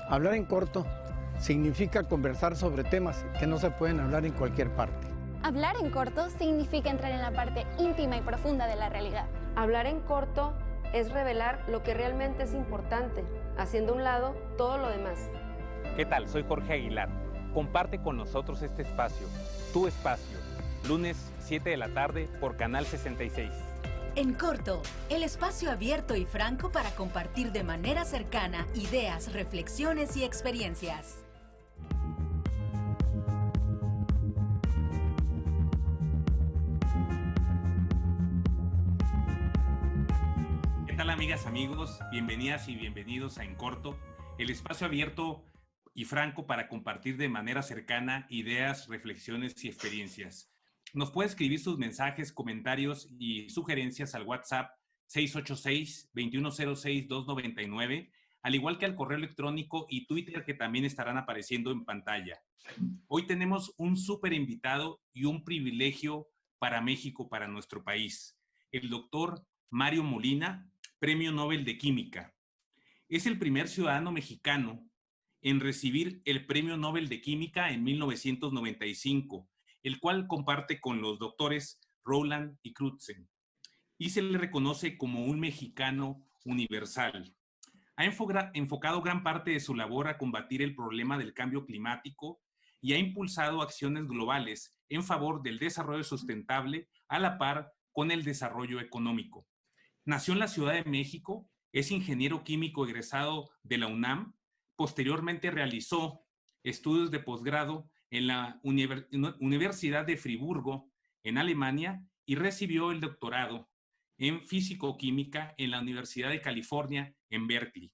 Hablar en corto significa conversar sobre temas que no se pueden hablar en cualquier parte. Hablar en corto significa entrar en la parte íntima y profunda de la realidad. Hablar en corto es revelar lo que realmente es importante, haciendo a un lado todo lo demás. ¿Qué tal? Soy Jorge Aguilar. Comparte con nosotros este espacio, tu espacio, lunes 7 de la tarde por Canal 66. En corto, el espacio abierto y franco para compartir de manera cercana ideas, reflexiones y experiencias. ¿Qué tal, amigas, amigos? Bienvenidas y bienvenidos a En Corto, el espacio abierto y franco para compartir de manera cercana ideas, reflexiones y experiencias. Nos puede escribir sus mensajes, comentarios y sugerencias al WhatsApp 686-2106-299, al igual que al correo electrónico y Twitter, que también estarán apareciendo en pantalla. Hoy tenemos un súper invitado y un privilegio para México, para nuestro país, el doctor Mario Molina, Premio Nobel de Química. Es el primer ciudadano mexicano en recibir el Premio Nobel de Química en 1995, el cual comparte con los doctores Rowland y Crutzen, y se le reconoce como un mexicano universal. Ha enfocado gran parte de su labor a combatir el problema del cambio climático y ha impulsado acciones globales en favor del desarrollo sustentable a la par con el desarrollo económico. Nació en la Ciudad de México, es ingeniero químico egresado de la UNAM, posteriormente realizó estudios de posgrado en la Universidad de Friburgo, en Alemania, y recibió el doctorado en Físico-Química en la Universidad de California, en Berkeley.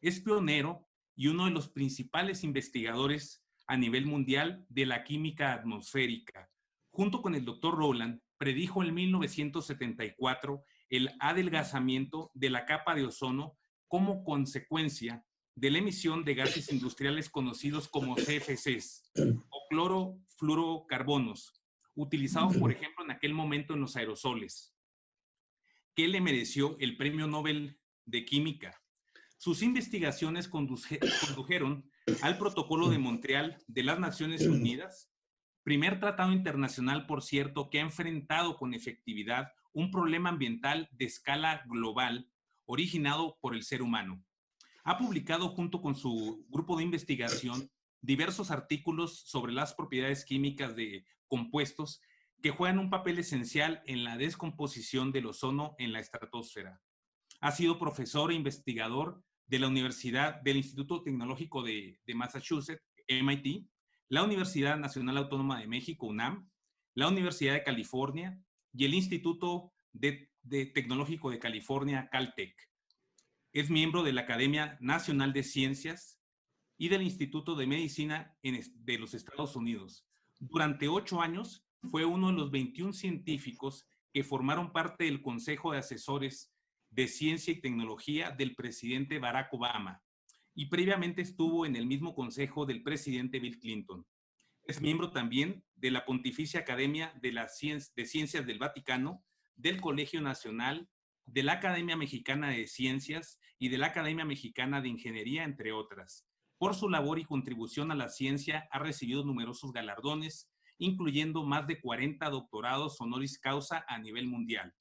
Es pionero y uno de los principales investigadores a nivel mundial de la química atmosférica. Junto con el doctor Rowland, predijo en 1974 el adelgazamiento de la capa de ozono como consecuencia de la emisión de gases industriales conocidos como CFCs o clorofluorocarbonos, utilizados, por ejemplo, en aquel momento en los aerosoles, que le mereció el Premio Nobel de Química. Sus investigaciones condujeron al Protocolo de Montreal de las Naciones Unidas, primer tratado internacional, por cierto, que ha enfrentado con efectividad un problema ambiental de escala global originado por el ser humano. Ha publicado junto con su grupo de investigación diversos artículos sobre las propiedades químicas de compuestos que juegan un papel esencial en la descomposición del ozono en la estratosfera. Ha sido profesor e investigador de la Universidad del Instituto Tecnológico de Massachusetts, MIT, la Universidad Nacional Autónoma de México, UNAM, la Universidad de California y el Instituto Tecnológico de California, Caltech. Es miembro de la Academia Nacional de Ciencias y del Instituto de Medicina de los Estados Unidos. Durante 8 años fue uno de los 21 científicos que formaron parte del Consejo de Asesores de Ciencia y Tecnología del presidente Barack Obama, y previamente estuvo en el mismo consejo del presidente Bill Clinton. Es miembro también de la Pontificia Academia de Ciencias del Vaticano, del Colegio Nacional, de la Academia Mexicana de Ciencias y de la Academia Mexicana de Ingeniería, entre otras. Por su labor y contribución a la ciencia ha recibido numerosos galardones, incluyendo más de 40 doctorados honoris causa a nivel mundial.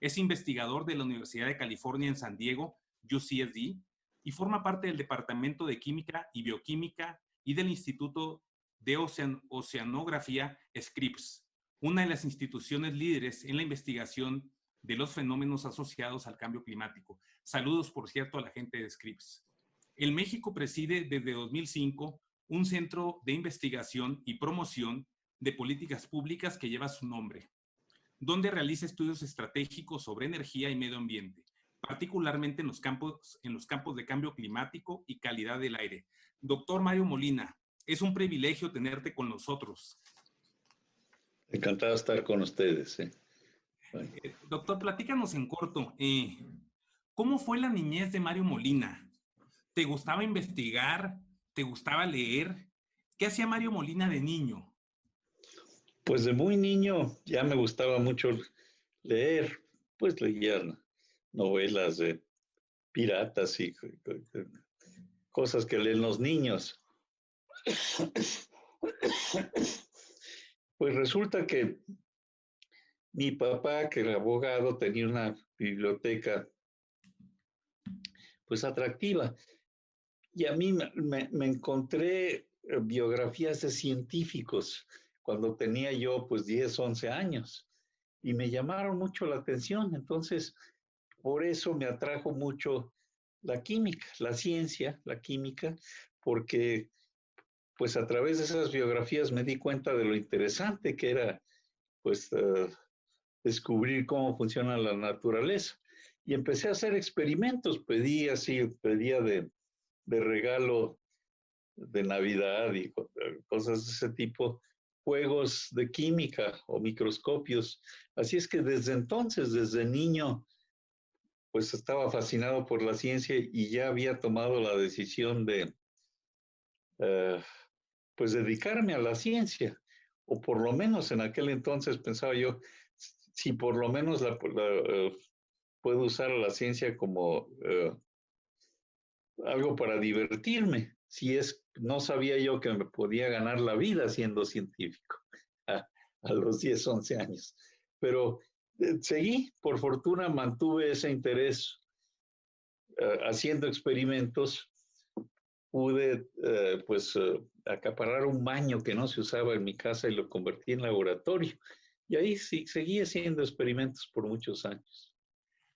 Es investigador de la Universidad de California en San Diego, UCSD, y forma parte del Departamento de Química y Bioquímica y del Instituto de Oceanografía, Scripps, una de las instituciones líderes en la investigación de los fenómenos asociados al cambio climático. Saludos, por cierto, a la gente de Scripps. El México preside desde 2005 un centro de investigación y promoción de políticas públicas que lleva su nombre, donde realiza estudios estratégicos sobre energía y medio ambiente, particularmente en los campos de cambio climático y calidad del aire. Doctor Mario Molina, es un privilegio tenerte con nosotros. Encantado de estar con ustedes. Bueno. Doctor, platícanos en corto. ¿Cómo fue la niñez de Mario Molina? ¿Te gustaba investigar? ¿Te gustaba leer? ¿Qué hacía Mario Molina de niño? Pues de muy niño ya me gustaba mucho leer. Pues leía novelas de piratas y cosas que leen los niños. Pues resulta que mi papá, que era abogado, tenía una biblioteca pues atractiva. Y a mí me encontré biografías de científicos cuando tenía yo pues 10, 11 años y me llamaron mucho la atención. Entonces, por eso me atrajo mucho la química, la ciencia, la química, porque pues a través de esas biografías me di cuenta de lo interesante que era pues descubrir cómo funciona la naturaleza. Y empecé a hacer experimentos, pedía de regalo de Navidad y cosas de ese tipo, juegos de química o microscopios. Así es que desde entonces, desde niño, pues estaba fascinado por la ciencia y ya había tomado la decisión de pues dedicarme a la ciencia, o por lo menos en aquel entonces pensaba yo, si por lo menos puedo usar a la ciencia como algo para divertirme, no sabía yo que me podía ganar la vida siendo científico a los 10, 11 años, pero seguí, por fortuna mantuve ese interés haciendo experimentos. Pude acaparar un baño que no se usaba en mi casa y lo convertí en laboratorio. Y ahí sí, seguí haciendo experimentos por muchos años.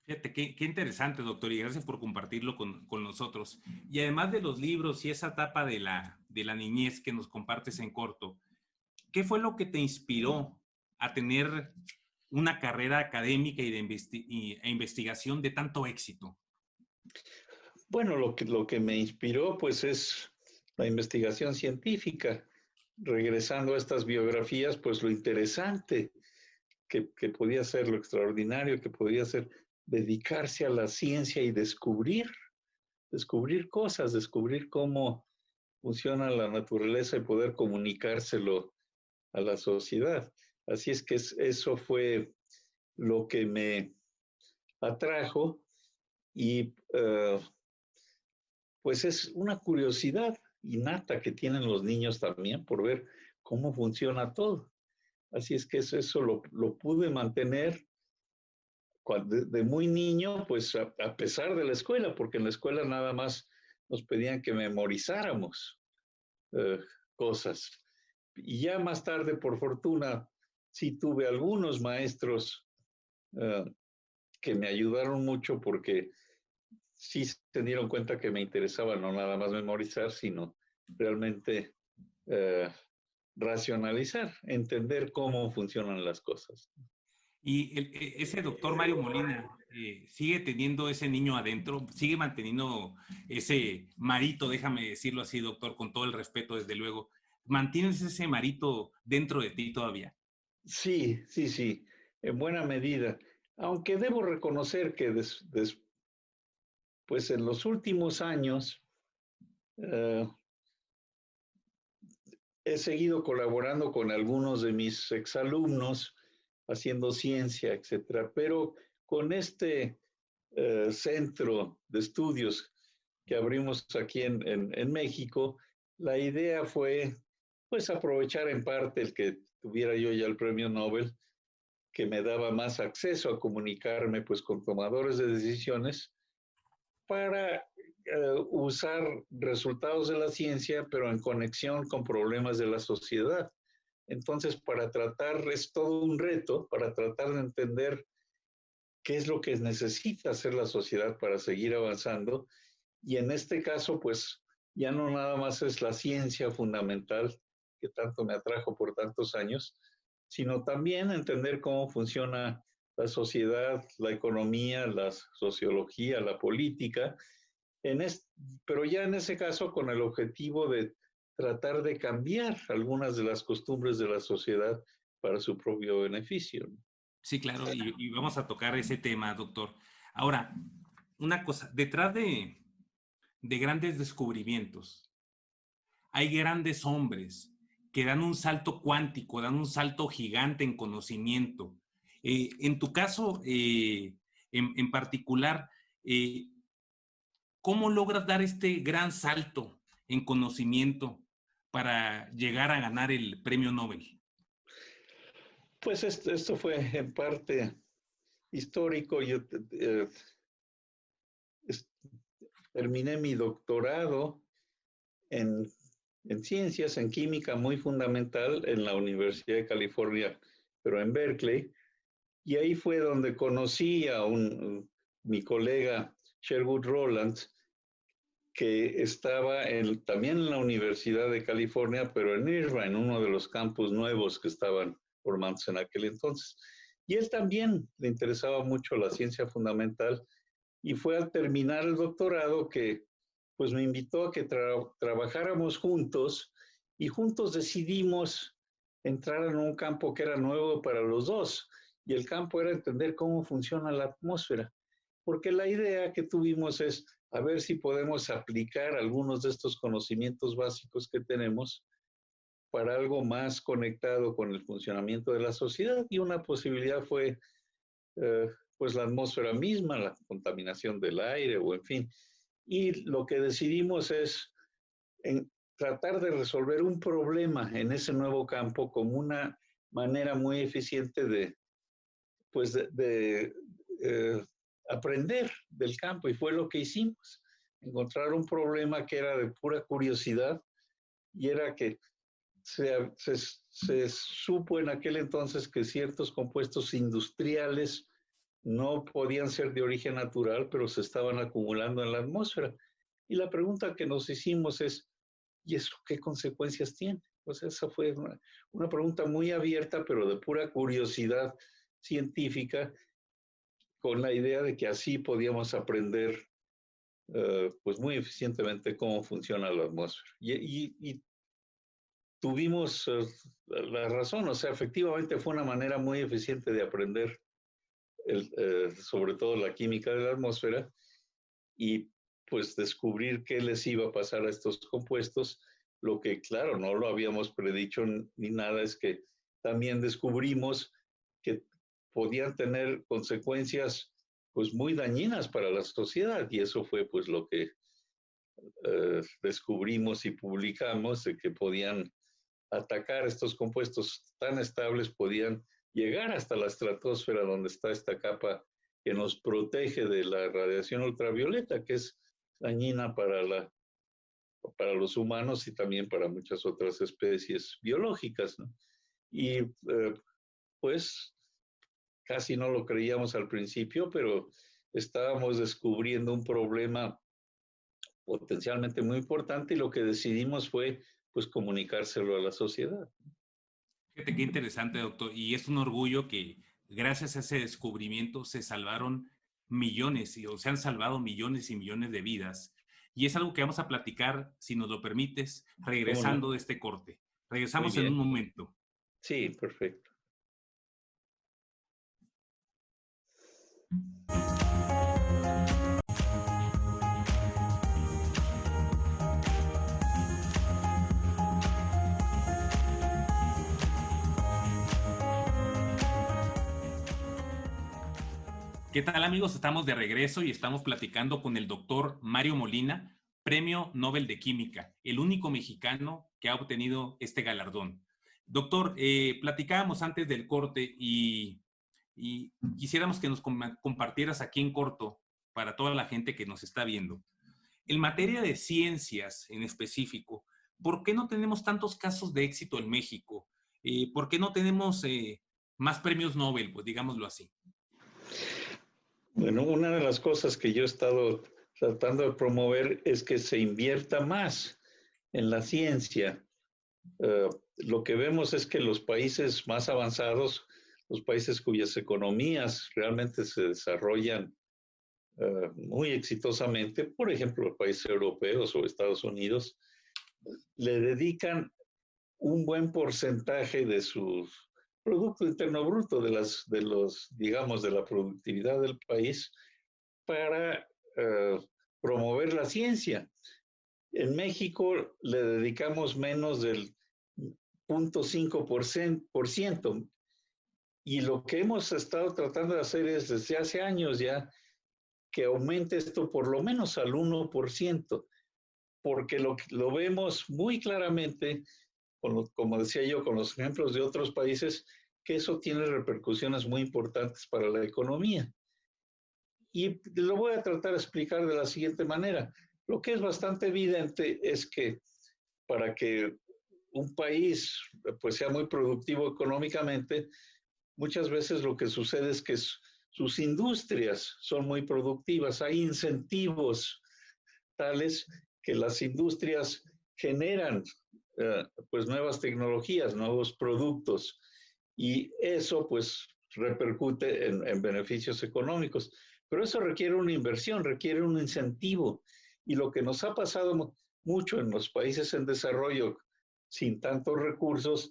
Fíjate, qué interesante, doctor, y gracias por compartirlo con nosotros. Y además de los libros y esa etapa de la niñez que nos compartes en corto, ¿qué fue lo que te inspiró a tener una carrera académica y e investigación de tanto éxito? Bueno, lo que me inspiró pues es la investigación científica. Regresando a estas biografías, pues lo interesante que podía ser, lo extraordinario que podía ser dedicarse a la ciencia y descubrir cosas, descubrir cómo funciona la naturaleza y poder comunicárselo a la sociedad. Así es que eso fue lo que me atrajo y pues es una curiosidad innata que tienen los niños también por ver cómo funciona todo. Así es que eso lo pude mantener de muy niño, pues a pesar de la escuela, porque en la escuela nada más nos pedían que memorizáramos cosas. Y ya más tarde, por fortuna, sí tuve algunos maestros que me ayudaron mucho porque sí se dieron cuenta que me interesaba no nada más memorizar, sino realmente racionalizar, entender cómo funcionan las cosas. Y ese doctor Mario Molina sigue teniendo ese niño adentro, sigue manteniendo ese marito, déjame decirlo así, doctor, con todo el respeto, desde luego. ¿Mantienes ese marito dentro de ti todavía? Sí, en buena medida. Aunque debo reconocer que pues en los últimos años he seguido colaborando con algunos de mis exalumnos, haciendo ciencia, etcétera, pero con este centro de estudios que abrimos aquí en México, la idea fue pues aprovechar en parte el que tuviera yo ya el premio Nobel, que me daba más acceso a comunicarme pues con tomadores de decisiones para usar resultados de la ciencia, pero en conexión con problemas de la sociedad. Entonces, es todo un reto para tratar de entender qué es lo que necesita hacer la sociedad para seguir avanzando. Y en este caso, pues, ya no nada más es la ciencia fundamental que tanto me atrajo por tantos años, sino también entender cómo funciona la sociedad, la economía, la sociología, la política, pero ya en ese caso con el objetivo de tratar de cambiar algunas de las costumbres de la sociedad para su propio beneficio. Sí, claro, y vamos a tocar ese tema, doctor. Ahora, una cosa, detrás de grandes descubrimientos, hay grandes hombres que dan un salto cuántico, dan un salto gigante en conocimiento. En tu caso, en particular, ¿Cómo logras dar este gran salto en conocimiento para llegar a ganar el premio Nobel? Pues esto fue en parte histórico. Yo terminé mi doctorado en ciencias, en química muy fundamental en la Universidad de California, pero en Berkeley. Y ahí fue donde conocí a mi colega Sherwood Rowland, que estaba también en la Universidad de California, pero en Irvine, uno de los campus nuevos que estaban formándose en aquel entonces. Y él también le interesaba mucho la ciencia fundamental, y fue al terminar el doctorado que pues me invitó a que trabajáramos juntos, y juntos decidimos entrar en un campo que era nuevo para los dos, y el campo era entender cómo funciona la atmósfera, porque la idea que tuvimos es a ver si podemos aplicar algunos de estos conocimientos básicos que tenemos para algo más conectado con el funcionamiento de la sociedad, y una posibilidad fue pues la atmósfera misma, la contaminación del aire, o en fin. Y lo que decidimos es tratar de resolver un problema en ese nuevo campo como una manera muy eficiente de aprender del campo, y fue lo que hicimos. Encontrar un problema que era de pura curiosidad, y era que se supo en aquel entonces que ciertos compuestos industriales no podían ser de origen natural, pero se estaban acumulando en la atmósfera. Y la pregunta que nos hicimos es, ¿y eso qué consecuencias tiene? Pues esa fue una pregunta muy abierta, pero de pura curiosidad científica, con la idea de que así podíamos aprender pues muy eficientemente cómo funciona la atmósfera. Y tuvimos la razón, o sea, efectivamente fue una manera muy eficiente de aprender sobre todo la química de la atmósfera, y pues descubrir qué les iba a pasar a estos compuestos. Lo que, claro, no lo habíamos predicho ni nada, es que también descubrimos que podían tener consecuencias pues muy dañinas para la sociedad, y eso fue pues lo que descubrimos y publicamos, de que podían atacar estos compuestos tan estables, podían llegar hasta la estratosfera, donde está esta capa que nos protege de la radiación ultravioleta, que es dañina para los humanos y también para muchas otras especies biológicas, ¿no? Y pues casi no lo creíamos al principio, pero estábamos descubriendo un problema potencialmente muy importante, y lo que decidimos fue pues comunicárselo a la sociedad. Fíjate qué interesante, doctor. Y es un orgullo que gracias a ese descubrimiento se salvaron millones, o se han salvado millones y millones de vidas. Y es algo que vamos a platicar, si nos lo permites, regresando de este corte. Regresamos en un momento. Sí, perfecto. ¿Qué tal, amigos? Estamos de regreso y estamos platicando con el doctor Mario Molina, Premio Nobel de Química, el único mexicano que ha obtenido este galardón. Doctor, platicábamos antes del corte y quisiéramos que nos compartieras aquí en corto, para toda la gente que nos está viendo. En materia de ciencias en específico, ¿por qué no tenemos tantos casos de éxito en México? ¿Por qué no tenemos más premios Nobel? Pues digámoslo así. Bueno, una de las cosas que yo he estado tratando de promover es que se invierta más en la ciencia. Lo que vemos es que los países más avanzados, los países cuyas economías realmente se desarrollan muy exitosamente, por ejemplo, los países europeos o Estados Unidos, le dedican un buen porcentaje de su Producto Interno Bruto, digamos, de la productividad del país, para promover la ciencia. En México le dedicamos menos del 0.5%, y lo que hemos estado tratando de hacer es, desde hace años ya, que aumente esto por lo menos al 1%, porque lo vemos muy claramente, como decía yo, con los ejemplos de otros países, que eso tiene repercusiones muy importantes para la economía. Y lo voy a tratar de explicar de la siguiente manera. Lo que es bastante evidente es que para que un país pues sea muy productivo económicamente, muchas veces lo que sucede es que sus industrias son muy productivas. Hay incentivos tales que las industrias generan pues nuevas tecnologías, nuevos productos, y eso pues repercute en beneficios económicos. Pero eso requiere una inversión, requiere un incentivo. Y lo que nos ha pasado mucho en los países en desarrollo sin tantos recursos,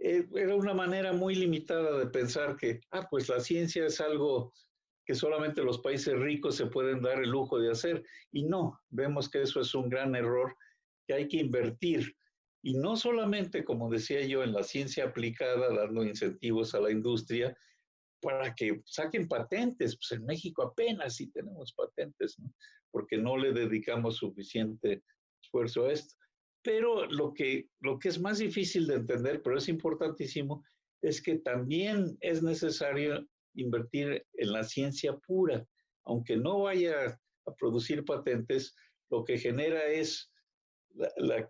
era una manera muy limitada de pensar que, pues la ciencia es algo que solamente los países ricos se pueden dar el lujo de hacer. Y no, vemos que eso es un gran error, que hay que invertir. Y no solamente, como decía yo, en la ciencia aplicada, dando incentivos a la industria para que saquen patentes. Pues en México apenas sí tenemos patentes, ¿no? Porque no le dedicamos suficiente esfuerzo a esto. Pero lo que es más difícil de entender, pero es importantísimo, es que también es necesario invertir en la ciencia pura. Aunque no vaya a producir patentes, lo que genera es la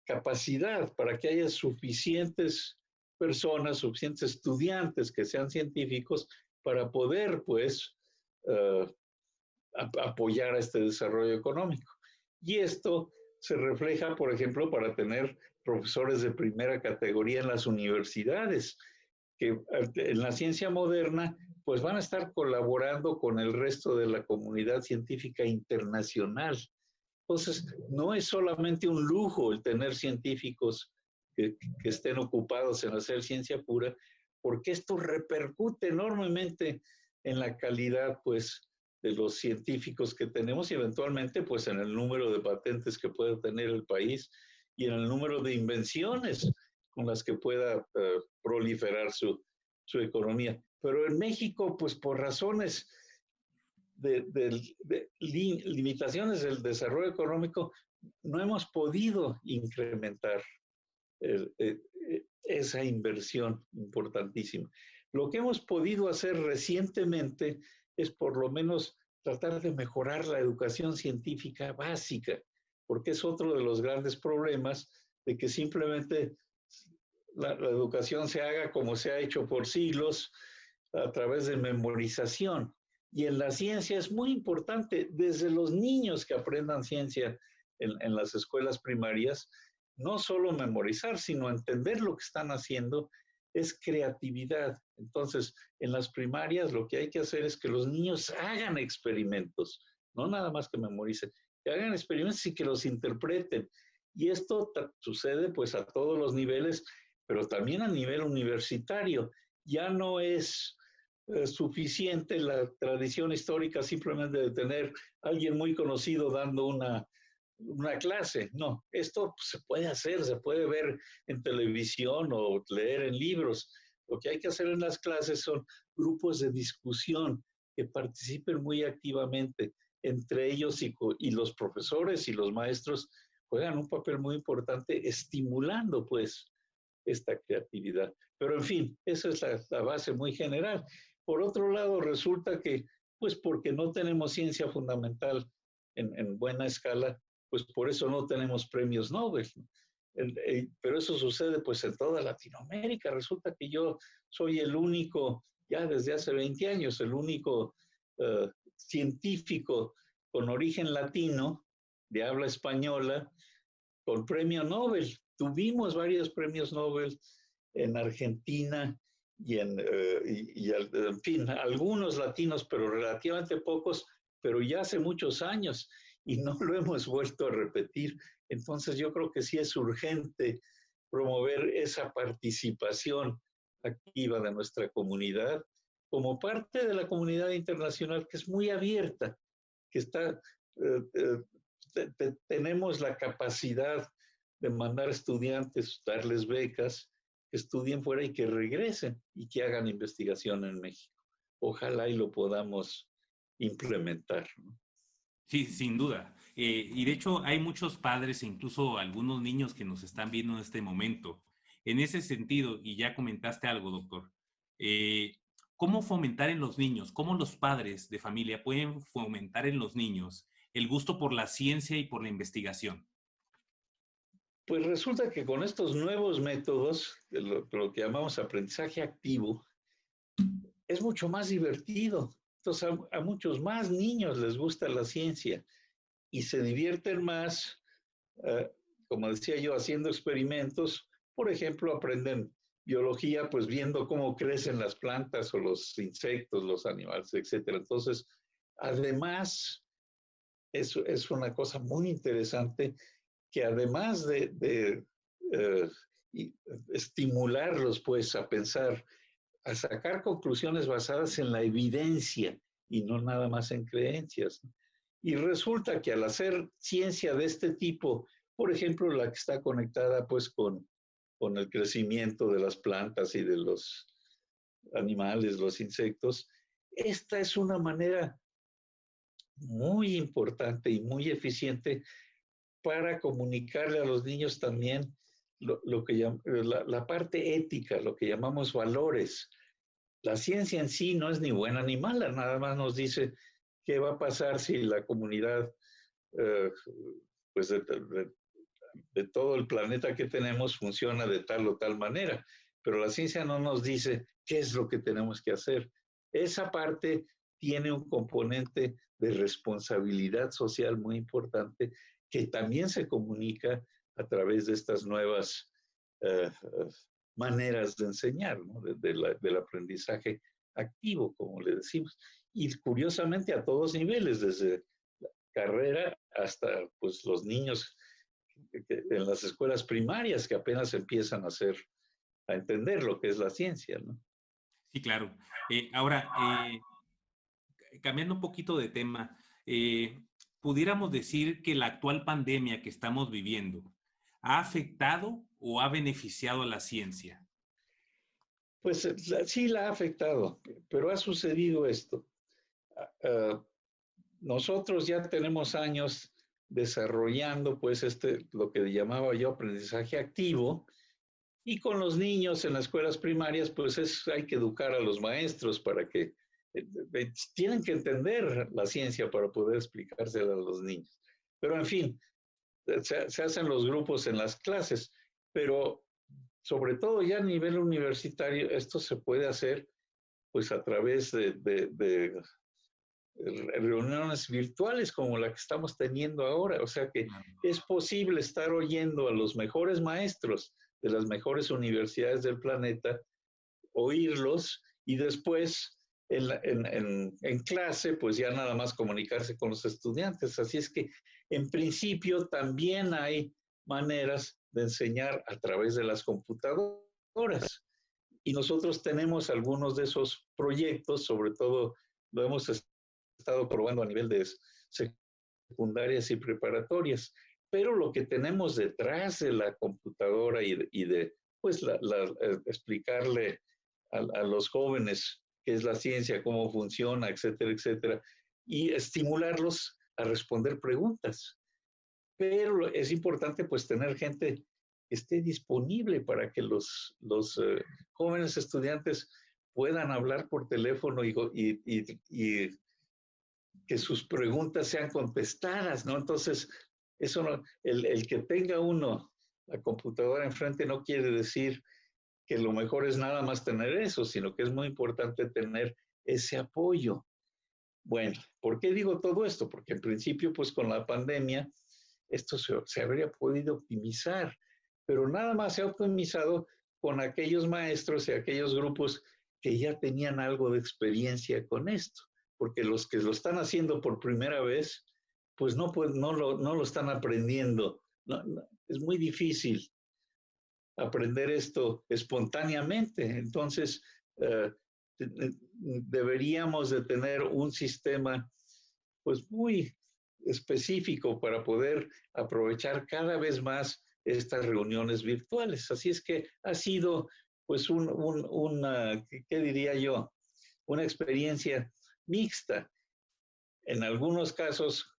capacidad para que haya suficientes personas, suficientes estudiantes que sean científicos para poder, pues, apoyar a este desarrollo económico. Y esto se refleja, por ejemplo, para tener profesores de primera categoría en las universidades, que en la ciencia moderna, pues van a estar colaborando con el resto de la comunidad científica internacional. Entonces, no es solamente un lujo el tener científicos que estén ocupados en hacer ciencia pura, porque esto repercute enormemente en la calidad, pues, de los científicos que tenemos y eventualmente, pues, en el número de patentes que pueda tener el país y en el número de invenciones con las que pueda proliferar su economía. Pero en México, pues, por razones de limitaciones del desarrollo económico, no hemos podido incrementar esa inversión importantísima. Lo que hemos podido hacer recientemente es por lo menos tratar de mejorar la educación científica básica, porque es otro de los grandes problemas de que simplemente la educación se haga como se ha hecho por siglos, a través de memorización. Y en la ciencia es muy importante, desde los niños que aprendan ciencia en las escuelas primarias, no solo memorizar, sino entender lo que están haciendo, es creatividad. Entonces, en las primarias lo que hay que hacer es que los niños hagan experimentos, no nada más que memoricen, que hagan experimentos y que los interpreten. Y esto sucede pues a todos los niveles, pero también a nivel universitario. Ya no es suficiente la tradición histórica simplemente de tener a alguien muy conocido dando una clase. No, esto se puede hacer, se puede ver en televisión o leer en libros. Lo que hay que hacer en las clases son grupos de discusión que participen muy activamente. Entre ellos y los profesores y los maestros juegan un papel muy importante estimulando pues esta creatividad. Pero en fin, esa es la base muy general. Por otro lado, resulta que pues porque no tenemos ciencia fundamental en buena escala, pues por eso no tenemos premios Nobel. Pero eso sucede pues en toda Latinoamérica. Resulta que yo soy el único, ya desde hace 20 años, el único científico con origen latino, de habla española, con premio Nobel. Tuvimos varios premios Nobel en Argentina y en fin, algunos latinos, pero relativamente pocos, pero ya hace muchos años y no lo hemos vuelto a repetir. Entonces yo creo que sí es urgente promover esa participación activa de nuestra comunidad como parte de la comunidad internacional que es muy abierta, que está, tenemos la capacidad de mandar estudiantes, darles becas, que estudien fuera y que regresen y que hagan investigación en México. Ojalá y lo podamos implementar, ¿no? Sí, sin duda. Y de hecho hay muchos padres e incluso algunos niños que nos están viendo en este momento. En ese sentido, y ya comentaste algo, doctor, ¿cómo fomentar en los niños, cómo los padres de familia pueden fomentar en los niños el gusto por la ciencia y por la investigación? Pues resulta que con estos nuevos métodos, lo que llamamos aprendizaje activo, es mucho más divertido. Entonces, a muchos más niños les gusta la ciencia y se divierten más, como decía yo, haciendo experimentos. Por ejemplo, aprenden biología, pues viendo cómo crecen las plantas o los insectos, los animales, etcétera. Entonces, además, es una cosa muy interesante que además de estimularlos, pues, a pensar, a sacar conclusiones basadas en la evidencia y no nada más en creencias. Y resulta que al hacer ciencia de este tipo, por ejemplo, la que está conectada pues con el crecimiento de las plantas y de los animales, los insectos, esta es una manera muy importante y muy eficiente para comunicarle a los niños también lo que la parte ética, lo que llamamos valores. La ciencia en sí no es ni buena ni mala, nada más nos dice qué va a pasar si la comunidad pues de todo el planeta que tenemos funciona de tal o tal manera, pero la ciencia no nos dice qué es lo que tenemos que hacer. Esa parte tiene un componente de responsabilidad social muy importante que también se comunica a través de estas nuevas maneras de enseñar, ¿no? Del aprendizaje activo, como le decimos. Y curiosamente a todos niveles, desde la carrera hasta pues, los niños en las escuelas primarias que apenas empiezan a entender lo que es la ciencia, ¿no? Sí, claro. Ahora, cambiando un poquito de tema, pudiéramos decir que la actual pandemia que estamos viviendo ¿ha afectado o ha beneficiado a la ciencia? Pues sí la ha afectado, pero ha sucedido esto. Nosotros ya tenemos años desarrollando pues lo que llamaba yo aprendizaje activo, y con los niños en las escuelas primarias pues hay que educar a los maestros para que tienen que entender la ciencia para poder explicársela a los niños. Pero en fin, se hacen los grupos en las clases, pero sobre todo ya a nivel universitario esto se puede hacer pues a través de reuniones virtuales como la que estamos teniendo ahora. O sea que es posible estar oyendo a los mejores maestros de las mejores universidades del planeta, oírlos y después en clase pues ya nada más comunicarse con los estudiantes. Así es que en principio también hay maneras de enseñar a través de las computadoras. Y nosotros tenemos algunos de esos proyectos, sobre todo lo hemos estado probando a nivel de secundarias y preparatorias. Pero lo que tenemos detrás de la computadora y de pues explicarle a los jóvenes qué es la ciencia, cómo funciona, etcétera, etcétera, y estimularlos a responder preguntas. Pero es importante pues tener gente que esté disponible para que los jóvenes estudiantes puedan hablar por teléfono y que sus preguntas sean contestadas, ¿no? Entonces, eso no, el que tenga uno la computadora enfrente no quiere decir que lo mejor es nada más tener eso, sino que es muy importante tener ese apoyo. Bueno, ¿por qué digo todo esto? Porque en principio, pues con la pandemia, esto se habría podido optimizar, pero nada más se ha optimizado con aquellos maestros y aquellos grupos que ya tenían algo de experiencia con esto, porque los que lo están haciendo por primera vez, pues no lo están aprendiendo. No, es muy difícil aprender esto espontáneamente. Entonces, deberíamos de tener un sistema pues muy específico para poder aprovechar cada vez más estas reuniones virtuales. Así es que ha sido pues una, ¿qué diría yo? Una experiencia mixta. en algunos casos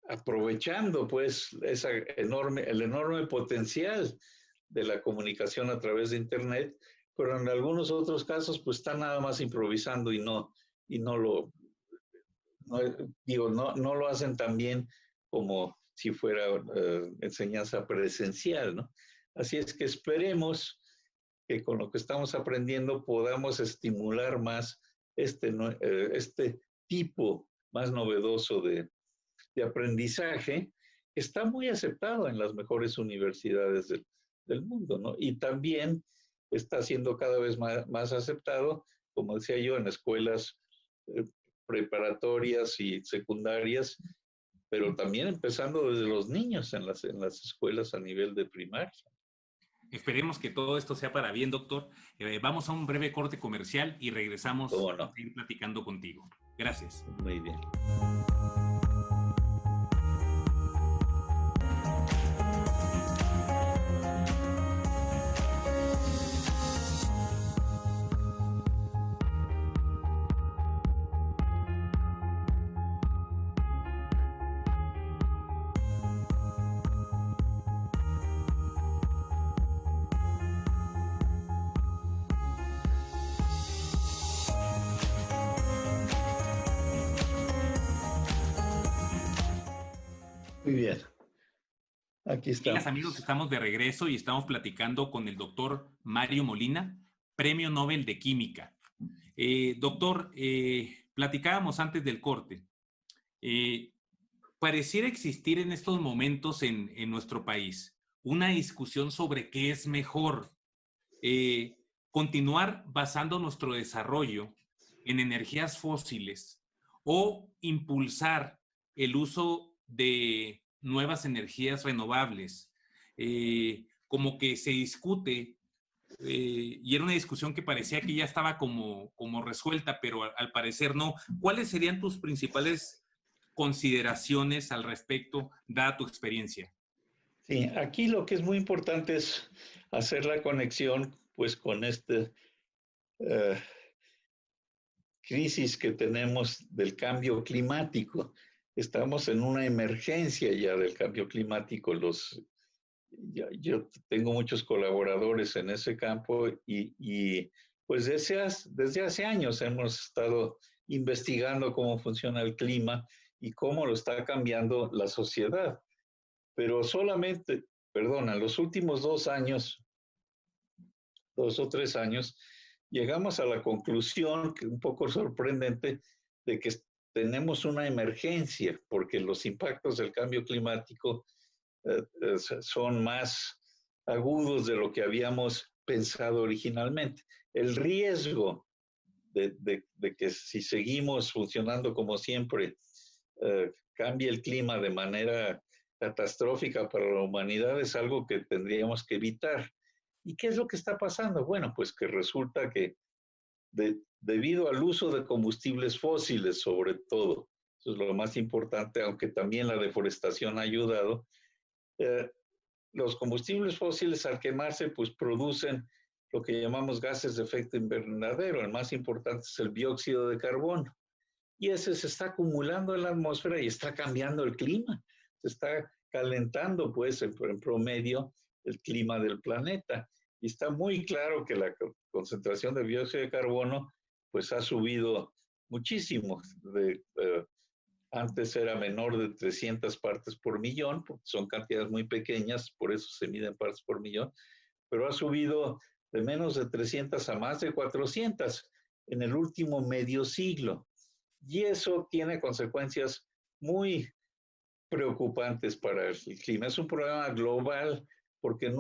aprovechando pues el enorme potencial de la comunicación a través de Internet, pero en algunos otros casos pues están nada más improvisando y no lo hacen tan bien como si fuera enseñanza presencial, ¿no? Así es que esperemos que con lo que estamos aprendiendo podamos estimular más este tipo más novedoso de aprendizaje, que está muy aceptado en las mejores universidades del mundo, ¿no? Y también está siendo cada vez más aceptado, como decía yo, en escuelas preparatorias y secundarias, pero también empezando desde los niños en las escuelas a nivel de primaria. Esperemos que todo esto sea para bien, doctor. Vamos a un breve corte comercial y regresamos a seguir platicando contigo. Gracias. Muy bien. Muy bien. Aquí estamos. Amigas, amigos, estamos de regreso y estamos platicando con el doctor Mario Molina, Premio Nobel de Química. Doctor, platicábamos antes del corte. Pareciera existir en estos momentos en nuestro país una discusión sobre qué es mejor. Continuar basando nuestro desarrollo en energías fósiles o impulsar el uso de nuevas energías renovables. Como que se discute, y era una discusión que parecía que ya estaba como resuelta, pero al parecer no. ¿Cuáles serían tus principales consideraciones al respecto, dada tu experiencia? Sí, aquí lo que es muy importante es hacer la conexión pues con crisis que tenemos del cambio climático. Estamos en una emergencia ya del cambio climático. Yo tengo muchos colaboradores en ese campo y pues desde hace años hemos estado investigando cómo funciona el clima y cómo lo está cambiando la sociedad. Pero solamente, en los últimos 2 o 3 años, llegamos a la conclusión, que un poco sorprendente, de que tenemos una emergencia, porque los impactos del cambio climático son más agudos de lo que habíamos pensado originalmente. El riesgo de que si seguimos funcionando como siempre, cambie el clima de manera catastrófica para la humanidad es algo que tendríamos que evitar. ¿Y qué es lo que está pasando? Bueno, pues que resulta que debido al uso de combustibles fósiles, sobre todo, eso es lo más importante, aunque también la deforestación ha ayudado, los combustibles fósiles al quemarse pues producen lo que llamamos gases de efecto invernadero. El más importante es el dióxido de carbono. Y ese se está acumulando en la atmósfera y está cambiando el clima. Se está calentando, pues, en promedio, el clima del planeta. Y está muy claro que la concentración de dióxido de carbono, pues, ha subido muchísimo. Antes era menor de 300 partes por millón, porque son cantidades muy pequeñas, por eso se miden partes por millón, pero ha subido de menos de 300 a más de 400 en el último medio siglo. Y eso tiene consecuencias muy preocupantes para el clima. Es un problema global porque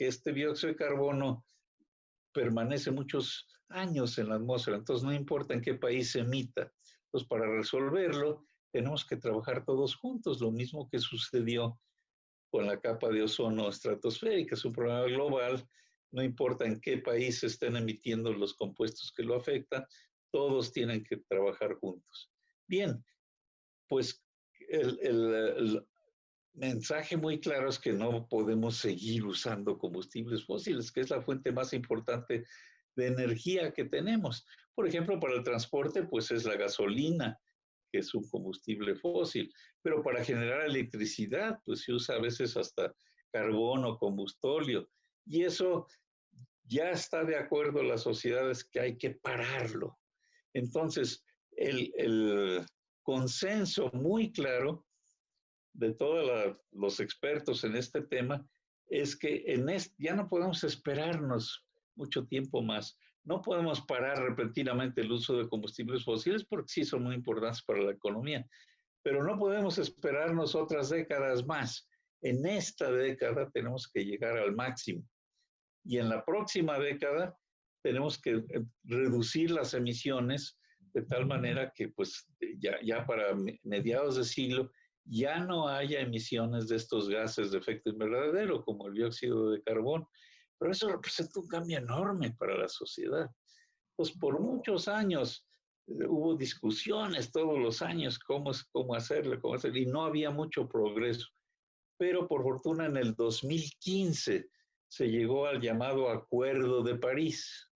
este dióxido de carbono permanece muchos años en la atmósfera, entonces no importa en qué país se emita. Entonces, para resolverlo, tenemos que trabajar todos juntos, lo mismo que sucedió con la capa de ozono estratosférica. Es un problema global, no importa en qué país se estén emitiendo los compuestos que lo afectan, todos tienen que trabajar juntos. Bien, pues el mensaje muy claro es que no podemos seguir usando combustibles fósiles, que es la fuente más importante de energía que tenemos. Por ejemplo, para el transporte, pues es la gasolina, que es un combustible fósil. Pero para generar electricidad, pues se usa a veces hasta carbón o combustóleo. Y eso ya está de acuerdo las sociedades que hay que pararlo. Entonces, el consenso muy claro de todos los expertos en este tema es que ya no podemos esperarnos mucho tiempo más. No podemos parar repentinamente el uso de combustibles fósiles porque sí son muy importantes para la economía, pero no podemos esperarnos otras décadas más. En esta década tenemos que llegar al máximo y en la próxima década tenemos que reducir las emisiones de tal manera que pues ya para mediados de siglo ya no haya emisiones de estos gases de efecto invernadero como el dióxido de carbono. Pero eso representa un cambio enorme para la sociedad. Pues por muchos años hubo discusiones todos los años cómo hacerlo, y no había mucho progreso. Pero por fortuna en el 2015 se llegó al llamado Acuerdo de París.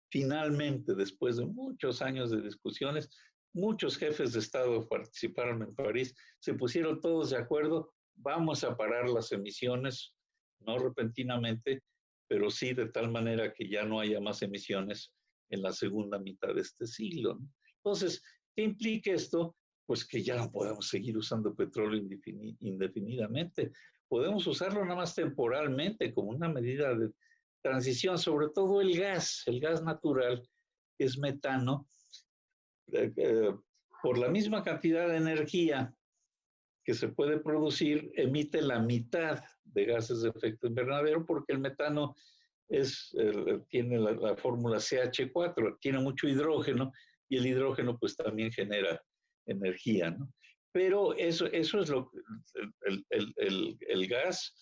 Finalmente, después de muchos años de discusiones, muchos jefes de Estado participaron en París, se pusieron todos de acuerdo, vamos a parar las emisiones, no repentinamente, pero sí de tal manera que ya no haya más emisiones en la segunda mitad de este siglo, ¿no? Entonces, ¿qué implica esto? Pues que ya no podemos seguir usando petróleo indefinidamente. Podemos usarlo nada más temporalmente como una medida de transición, sobre todo el gas natural, que es metano, por la misma cantidad de energía que se puede producir, emite la mitad de gases de efecto invernadero porque el metano tiene la fórmula CH4, tiene mucho hidrógeno y el hidrógeno pues también genera energía, ¿no? Pero eso es el gas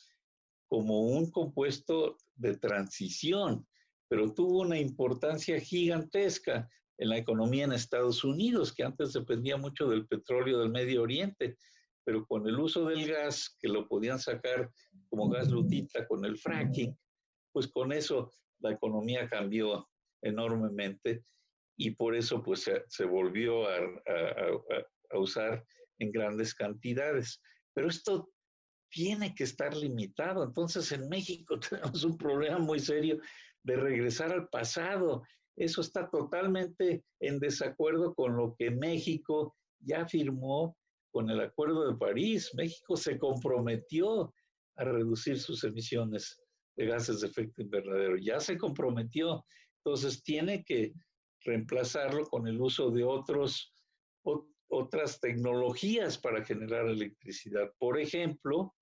como un compuesto de transición, pero tuvo una importancia gigantesca en la economía en Estados Unidos, que antes dependía mucho del petróleo del Medio Oriente, pero con el uso del gas, que lo podían sacar como gas lutita con el fracking, pues con eso la economía cambió enormemente y por eso pues se volvió a usar en grandes cantidades. Pero esto tiene que estar limitado. Entonces en México tenemos un problema muy serio de regresar al pasado. Eso está totalmente en desacuerdo con lo que México ya firmó con el Acuerdo de París. México se comprometió a reducir sus emisiones de gases de efecto invernadero. Ya se comprometió. Entonces tiene que reemplazarlo con el uso de otras tecnologías para generar electricidad. Por ejemplo,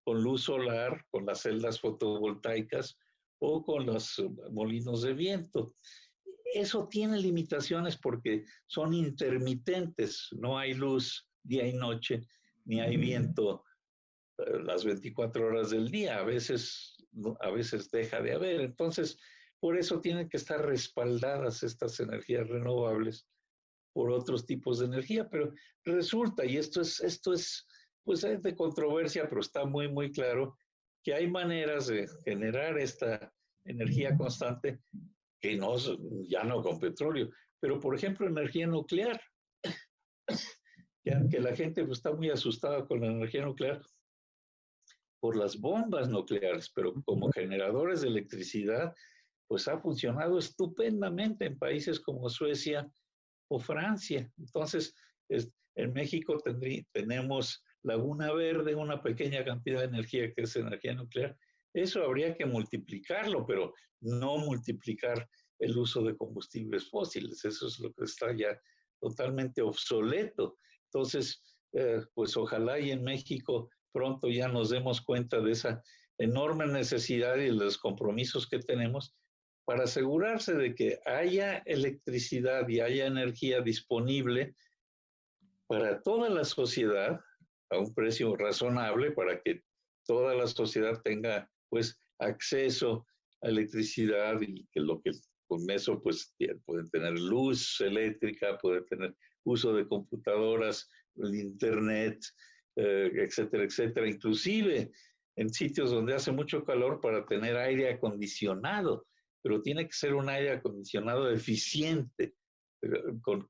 con luz solar, con las celdas fotovoltaicas o con los molinos de viento. Eso tiene limitaciones porque son intermitentes, no hay luz día y noche, ni hay viento las 24 horas del día, a veces deja de haber. Entonces, por eso tienen que estar respaldadas estas energías renovables por otros tipos de energía, pero resulta, y esto es pues es de controversia, pero está muy, muy claro, que hay maneras de generar esta energía constante que ya no con petróleo, pero por ejemplo energía nuclear, que la gente pues, está muy asustada con la energía nuclear por las bombas nucleares, pero como generadores de electricidad, pues ha funcionado estupendamente en países como Suecia o Francia. Entonces, en México tenemos Laguna Verde, una pequeña cantidad de energía que es energía nuclear. Eso habría que multiplicarlo, pero no multiplicar el uso de combustibles fósiles. Eso es lo que está ya totalmente obsoleto. Entonces, pues ojalá y en México pronto ya nos demos cuenta de esa enorme necesidad y de los compromisos que tenemos para asegurarse de que haya electricidad y haya energía disponible para toda la sociedad a un precio razonable, para que toda la sociedad tenga pues acceso a electricidad y que con eso pues pueden tener luz eléctrica, pueden tener uso de computadoras, el internet, etcétera, etcétera. Inclusive en sitios donde hace mucho calor para tener aire acondicionado, pero tiene que ser un aire acondicionado eficiente, con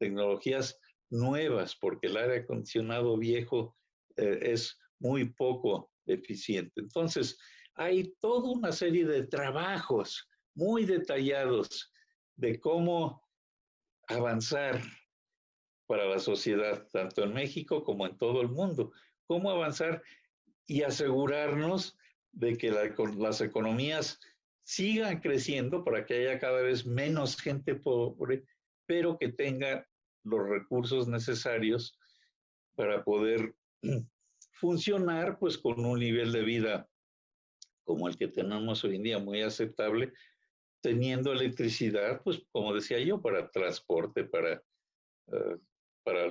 tecnologías nuevas, porque el aire acondicionado viejo es muy poco eficiente. Entonces, hay toda una serie de trabajos muy detallados de cómo avanzar para la sociedad, tanto en México como en todo el mundo. Cómo avanzar y asegurarnos de que las economías sigan creciendo para que haya cada vez menos gente pobre, pero que tenga los recursos necesarios para poder funcionar pues con un nivel de vida como el que tenemos hoy en día, muy aceptable, teniendo electricidad, pues como decía yo, para transporte, para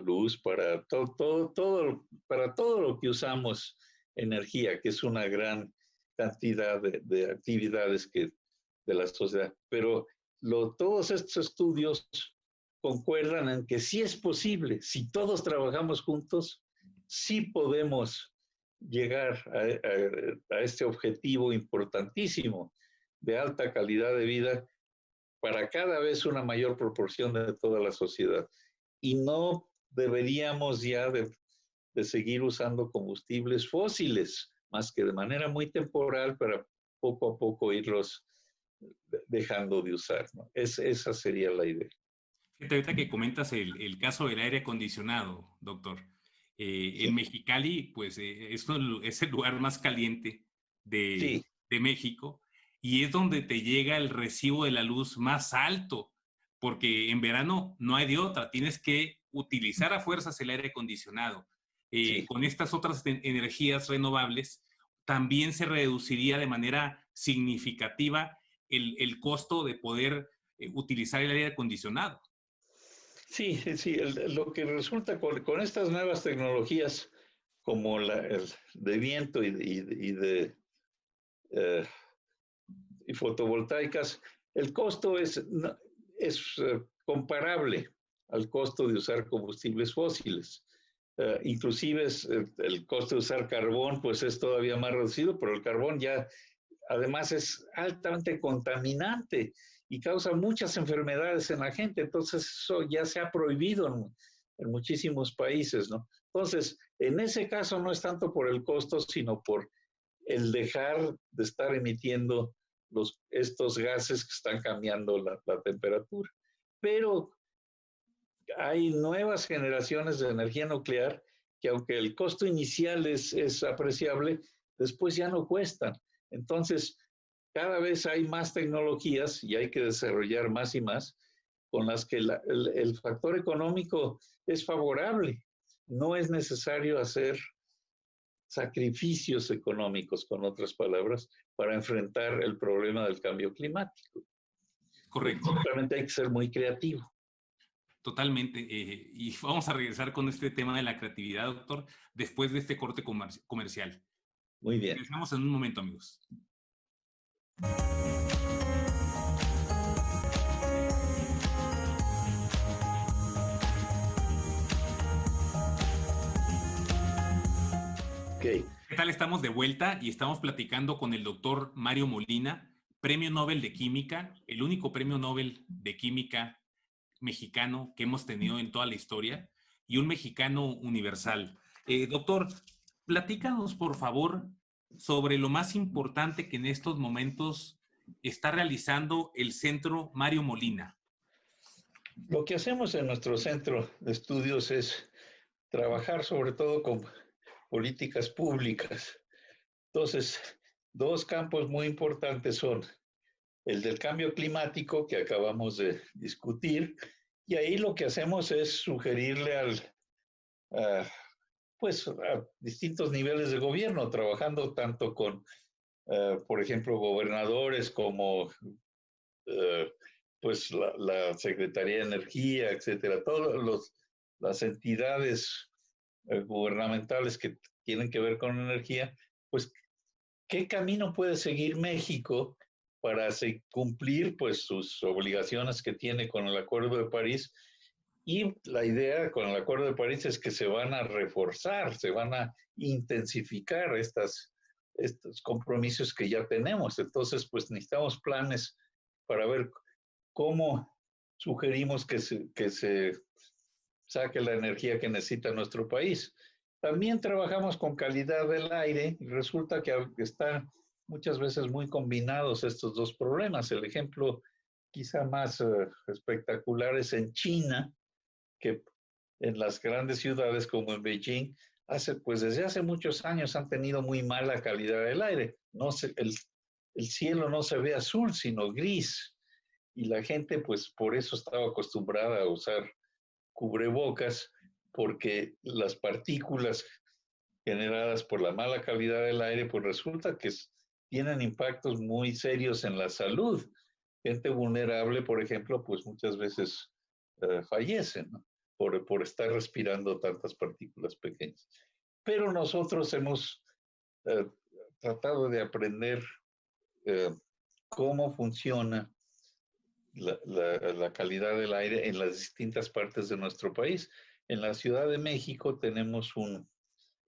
luz, para para todo lo que usamos energía, que es una gran cantidad de actividades de la sociedad. Pero todos estos estudios concuerdan en que sí es posible, si todos trabajamos juntos, sí podemos llegar a este objetivo importantísimo de alta calidad de vida para cada vez una mayor proporción de toda la sociedad. Y no deberíamos ya de seguir usando combustibles fósiles, más que de manera muy temporal para poco a poco irlos dejando de usar, ¿no? Esa sería la idea. Fíjate, ahorita que comentas el caso del aire acondicionado, doctor. Sí. En Mexicali, pues es el lugar más caliente Sí. de México y es donde te llega el recibo de la luz más alto, porque en verano no hay de otra, tienes que utilizar a fuerzas el aire acondicionado. Sí. Con estas otras energías renovables, también se reduciría de manera significativa el costo de poder utilizar el aire acondicionado. Sí, sí, lo que resulta con estas nuevas tecnologías como de viento y fotovoltaicas, el costo es comparable al costo de usar combustibles fósiles. Inclusive el costo de usar carbón pues es todavía más reducido, pero el carbón ya además es altamente contaminante y causa muchas enfermedades en la gente, entonces eso ya se ha prohibido en muchísimos países, ¿no? Entonces, en ese caso no es tanto por el costo, sino por el dejar de estar emitiendo estos gases que están cambiando la temperatura. Pero hay nuevas generaciones de energía nuclear que aunque el costo inicial es apreciable, después ya no cuestan. Entonces, cada vez hay más tecnologías y hay que desarrollar más y más con las que el factor económico es favorable. No es necesario hacer sacrificios económicos, con otras palabras, para enfrentar el problema del cambio climático. Correcto. Simplemente hay que ser muy creativo. Totalmente. Y vamos a regresar con este tema de la creatividad, doctor, después de este corte comercial. Muy bien. Regresamos en un momento, amigos. Okay. ¿Qué tal? Estamos de vuelta y estamos platicando con el doctor Mario Molina, Premio Nobel de Química, el único Premio Nobel de Química mexicano que hemos tenido en toda la historia y un mexicano universal. Doctor, platícanos, por favor, sobre lo más importante que en estos momentos está realizando el Centro Mario Molina. Lo que hacemos en nuestro centro de estudios es trabajar sobre todo con políticas públicas. Entonces, dos campos muy importantes son el del cambio climático que acabamos de discutir, y ahí lo que hacemos es sugerirle a distintos niveles de gobierno, trabajando tanto con, por ejemplo, gobernadores como la Secretaría de Energía, etcétera, todas las entidades gubernamentales que tienen que ver con energía, pues, ¿qué camino puede seguir México para cumplir pues sus obligaciones que tiene con el Acuerdo de París? Y la idea con el Acuerdo de París es que se van a reforzar, se van a intensificar estos compromisos que ya tenemos. Entonces, pues necesitamos planes para ver cómo sugerimos que se saque la energía que necesita nuestro país. También trabajamos con calidad del aire y resulta que están muchas veces muy combinados estos dos problemas. El ejemplo quizá más espectacular es en China, que en las grandes ciudades como en Beijing, pues desde hace muchos años han tenido muy mala calidad del aire. El cielo no se ve azul, sino gris. Y la gente, pues por eso estaba acostumbrada a usar cubrebocas, porque las partículas generadas por la mala calidad del aire, pues resulta que tienen impactos muy serios en la salud. Gente vulnerable, por ejemplo, pues muchas veces fallece, ¿no? por estar respirando tantas partículas pequeñas. Pero nosotros hemos tratado de aprender cómo funciona la calidad del aire en las distintas partes de nuestro país. En la Ciudad de México tenemos un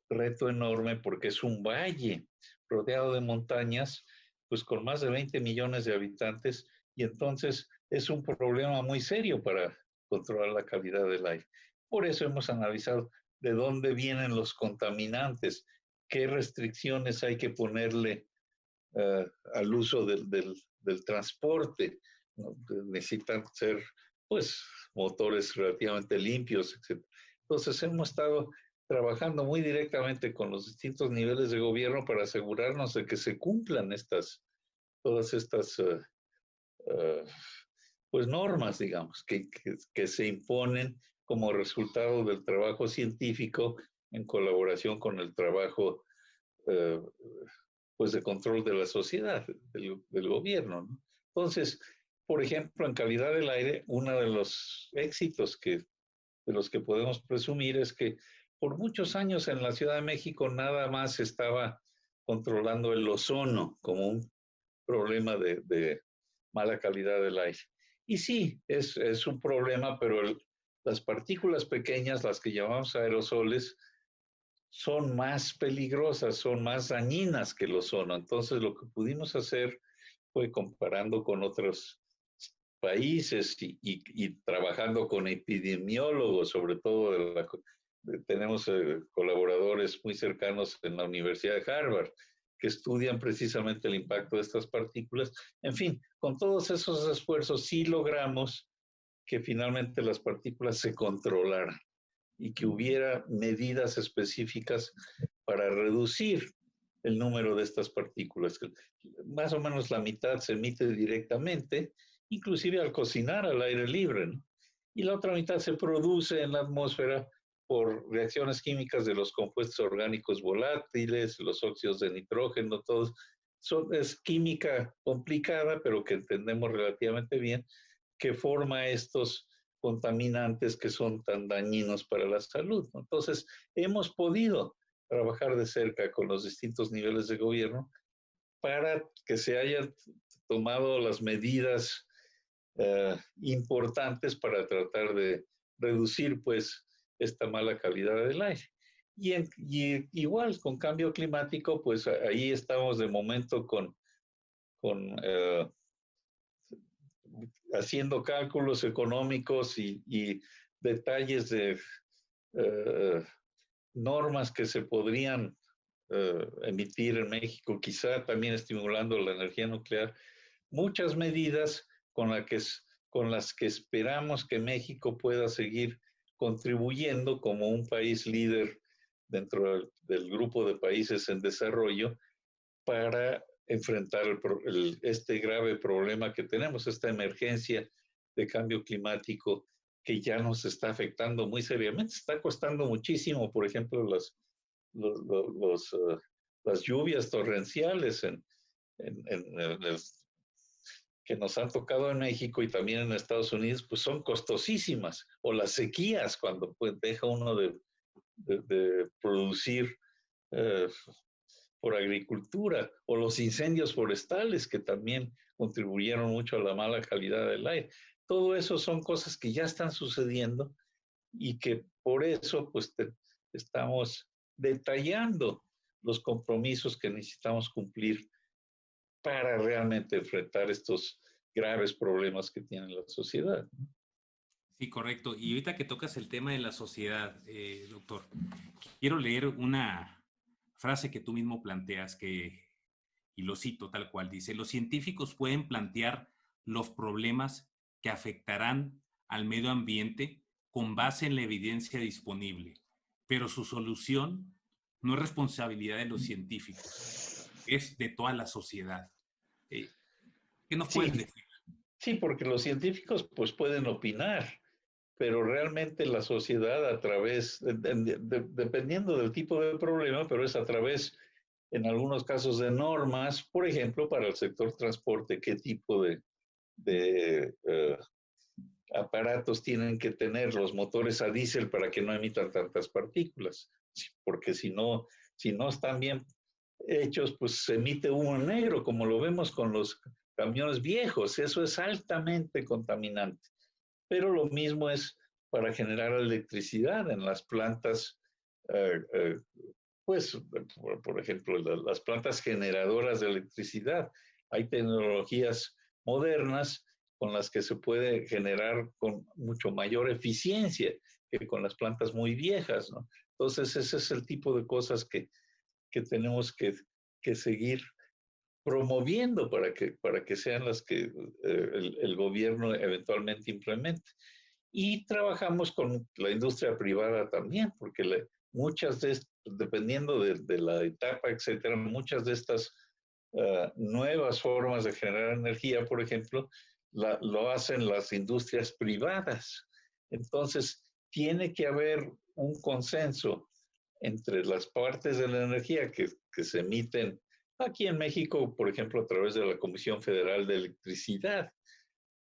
reto enorme porque es un valle rodeado de montañas, pues con más de 20 millones de habitantes, y entonces es un problema muy serio para controlar la calidad del aire. Por eso hemos analizado de dónde vienen los contaminantes, qué restricciones hay que ponerle al uso del transporte. ¿No? Necesitan ser, pues, motores relativamente limpios, etc. Entonces hemos estado trabajando muy directamente con los distintos niveles de gobierno para asegurarnos de que se cumplan todas estas pues normas, digamos, que se imponen como resultado del trabajo científico en colaboración con el trabajo pues de control de la sociedad, del gobierno, ¿no? Entonces, por ejemplo, en calidad del aire, uno de los éxitos de los que podemos presumir es que por muchos años en la Ciudad de México nada más estaba controlando el ozono como un problema de mala calidad del aire. Y sí, es un problema, pero las partículas pequeñas, las que llamamos aerosoles, son más peligrosas, son más dañinas que el ozono. Entonces, lo que pudimos hacer fue comparando con otros países y trabajando con epidemiólogos, sobre todo tenemos colaboradores muy cercanos en la Universidad de Harvard que estudian precisamente el impacto de estas partículas. En fin, con todos esos esfuerzos sí logramos que finalmente las partículas se controlaran y que hubiera medidas específicas para reducir el número de estas partículas. Más o menos la mitad se emite directamente, inclusive al cocinar al aire libre, ¿no? Y la otra mitad se produce en la atmósfera por reacciones químicas de los compuestos orgánicos volátiles, los óxidos de nitrógeno, todos. Es química complicada, pero que entendemos relativamente bien, que forma estos contaminantes que son tan dañinos para la salud, ¿no? Entonces, hemos podido trabajar de cerca con los distintos niveles de gobierno para que se hayan tomado las medidas importantes para tratar de reducir, pues, esta mala calidad del aire. Y igual, con cambio climático, pues ahí estamos de momento haciendo cálculos económicos y detalles de normas que se podrían emitir en México, quizá también estimulando la energía nuclear, muchas medidas con las que esperamos que México pueda seguir contribuyendo como un país líder dentro del grupo de países en desarrollo para enfrentar este grave problema que tenemos, esta emergencia de cambio climático que ya nos está afectando muy seriamente. Está costando muchísimo, por ejemplo, las lluvias torrenciales que nos han tocado en México y también en Estados Unidos, pues son costosísimas. O las sequías, cuando pues, deja uno de producir por agricultura, o los incendios forestales que también contribuyeron mucho a la mala calidad del aire. Todo eso son cosas que ya están sucediendo y que por eso pues estamos detallando los compromisos que necesitamos cumplir para realmente enfrentar estos graves problemas que tiene la sociedad. Sí, correcto. Y ahorita que tocas el tema de la sociedad, doctor, quiero leer una frase que tú mismo planteas, y lo cito tal cual, dice: los científicos pueden plantear los problemas que afectarán al medio ambiente con base en la evidencia disponible, pero su solución no es responsabilidad de los científicos, es de toda la sociedad. ¿Qué nos puedes decir? Sí, porque los científicos pues pueden opinar, pero realmente la sociedad a través, dependiendo del tipo de problema, pero es a través, en algunos casos, de normas, por ejemplo, para el sector transporte, qué tipo de aparatos tienen que tener los motores a diésel para que no emitan tantas partículas, porque si no están bien hechos, pues se emite humo negro, como lo vemos con los camiones viejos. Eso es altamente contaminante. Pero lo mismo es para generar electricidad en las plantas, pues, por ejemplo, las plantas generadoras de electricidad. Hay tecnologías modernas con las que se puede generar con mucho mayor eficiencia que con las plantas muy viejas, ¿no? Entonces, ese es el tipo de cosas que tenemos que seguir promoviendo para que sean las que el gobierno eventualmente implemente. Y trabajamos con la industria privada también, porque dependiendo de la etapa, etcétera, muchas de estas nuevas formas de generar energía, por ejemplo, lo hacen las industrias privadas. Entonces, tiene que haber un consenso entre las partes de la energía que se emiten aquí en México, por ejemplo, a través de la Comisión Federal de Electricidad,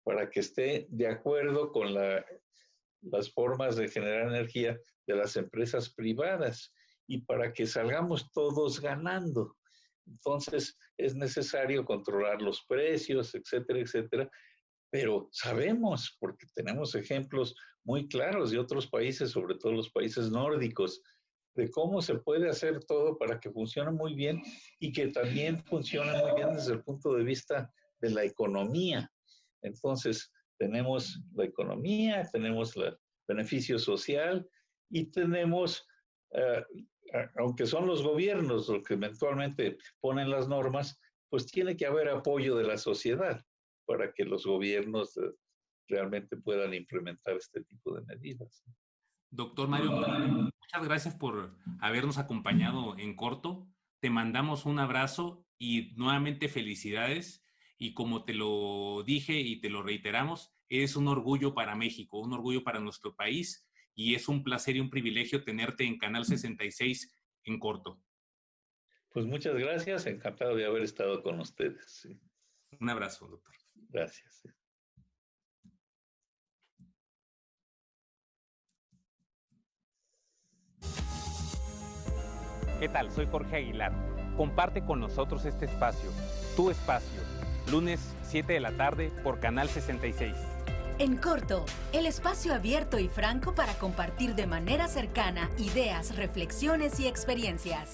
para que esté de acuerdo con las formas de generar energía de las empresas privadas y para que salgamos todos ganando. Entonces, es necesario controlar los precios, etcétera, etcétera, pero sabemos, porque tenemos ejemplos muy claros de otros países, sobre todo los países nórdicos, de cómo se puede hacer todo para que funcione muy bien y que también funcione muy bien desde el punto de vista de la economía. Entonces, tenemos la economía, tenemos el beneficio social y tenemos, aunque son los gobiernos los que eventualmente ponen las normas, pues tiene que haber apoyo de la sociedad para que los gobiernos realmente puedan implementar este tipo de medidas. Doctor Mario, muchas gracias por habernos acompañado en corto. Te mandamos un abrazo y nuevamente felicidades. Y como te lo dije y te lo reiteramos, es un orgullo para México, un orgullo para nuestro país, y es un placer y un privilegio tenerte en Canal 66 en corto. Pues muchas gracias, encantado de haber estado con ustedes. Sí. Un abrazo, doctor. Gracias. ¿Qué tal? Soy Jorge Aguilar. Comparte con nosotros este espacio, tu espacio, lunes 7 de la tarde por Canal 66. En corto, el espacio abierto y franco para compartir de manera cercana ideas, reflexiones y experiencias.